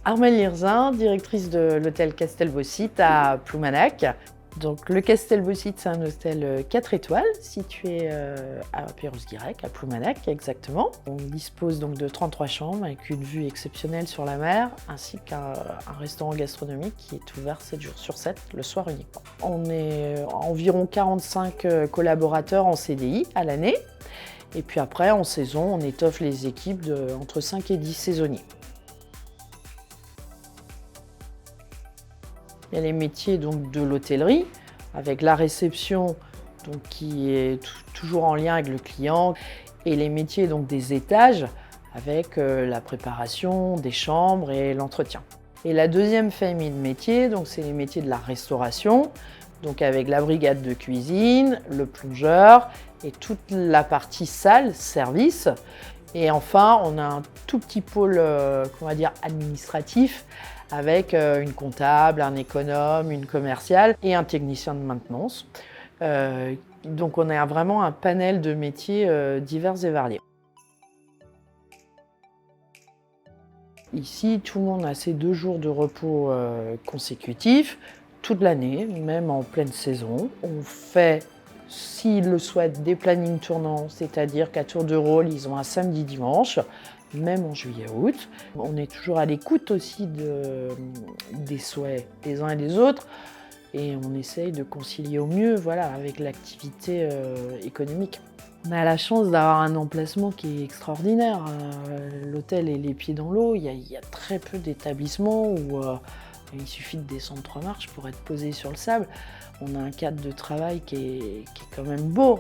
Armelle Lirzin, directrice de l'hôtel Castelbaucite à Ploumanac. Donc, le Castelbaucite, c'est un hôtel 4 étoiles situé à Pérouse-Guirec, à Ploumanac exactement. On dispose donc de 33 chambres avec une vue exceptionnelle sur la mer, ainsi qu'un restaurant gastronomique qui est ouvert 7 jours sur 7, le soir uniquement. On est environ 45 collaborateurs en CDI à l'année. Et puis après, en saison, on étoffe les équipes entre 5 et 10 saisonniers. Il y a les métiers donc, de l'hôtellerie, avec la réception donc, qui est toujours en lien avec le client, et les métiers donc, des étages, avec la préparation des chambres et l'entretien. Et la deuxième famille de métiers, c'est les métiers de la restauration, donc avec la brigade de cuisine, le plongeur et toute la partie salle, service. Et enfin, on a un tout petit pôle administratif avec une comptable, un économe, une commerciale et un technicien de maintenance. Donc on a vraiment un panel de métiers divers et variés. Ici, tout le monde a ses 2 jours de repos consécutifs, toute l'année, même en pleine saison. On fait, s'ils le souhaitent, des plannings tournants, c'est-à-dire qu'à tour de rôle, ils ont un samedi-dimanche, même en juillet-août. On est toujours à l'écoute aussi des souhaits des uns et des autres, et on essaye de concilier au mieux avec l'activité économique. On a la chance d'avoir un emplacement qui est extraordinaire. L'hôtel est les pieds dans l'eau. Il y a très peu d'établissements où il suffit de descendre 3 marches pour être posé sur le sable. On a un cadre de travail qui est quand même beau,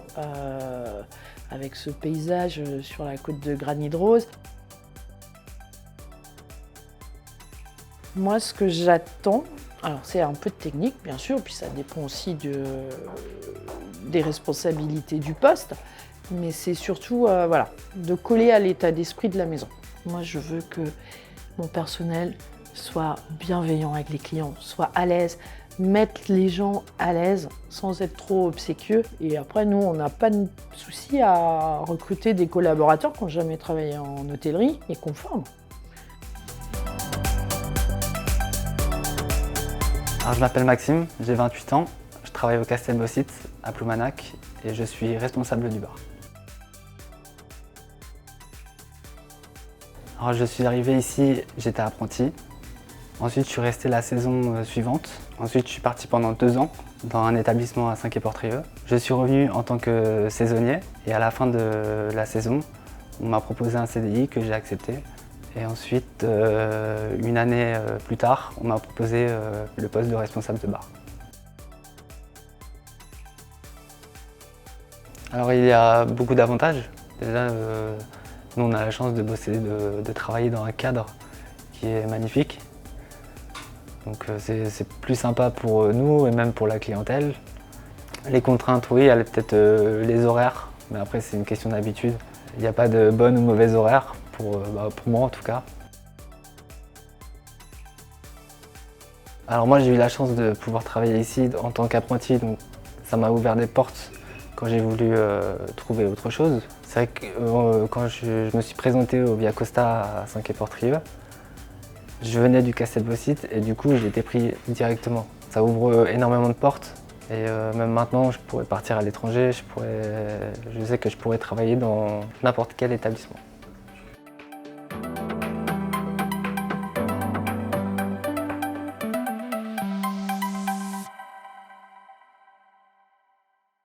avec ce paysage sur la côte de Granit de Rose. Moi, ce que j'attends, alors c'est un peu de technique, bien sûr, puis ça dépend aussi des responsabilités du poste, mais c'est surtout de coller à l'état d'esprit de la maison. Moi, je veux que mon personnel soit bienveillant avec les clients, soit à l'aise, mettre les gens à l'aise sans être trop obséquieux. Et après, nous, on n'a pas de souci à recruter des collaborateurs qui n'ont jamais travaillé en hôtellerie et qu'on forme. Alors, je m'appelle Maxime, j'ai 28 ans, je travaille au Castelbaucite à Ploumanac et je suis responsable du bar. Alors, je suis arrivé ici, j'étais apprenti. Ensuite, je suis resté la saison suivante. Ensuite, je suis parti pendant 2 ans dans un établissement à Saint-Quay-Portrieux. Je suis revenu en tant que saisonnier et à la fin de la saison, on m'a proposé un CDI que j'ai accepté. Et ensuite, une année plus tard, on m'a proposé le poste de responsable de bar. Alors il y a beaucoup d'avantages. Déjà, nous on a la chance de bosser, de travailler dans un cadre qui est magnifique. Donc c'est plus sympa pour nous et même pour la clientèle. Les contraintes, oui, il y a peut-être les horaires, mais après c'est une question d'habitude. Il n'y a pas de bonnes ou mauvais horaires. Pour moi en tout cas. Alors moi j'ai eu la chance de pouvoir travailler ici en tant qu'apprenti, donc ça m'a ouvert des portes quand j'ai voulu trouver autre chose. C'est vrai que quand je me suis présenté au Via Costa à Saint-Quay-Portrieux, je venais du Castelbaucite et du coup j'ai été pris directement. Ça ouvre énormément de portes et même maintenant je pourrais partir à l'étranger, je sais que je pourrais travailler dans n'importe quel établissement.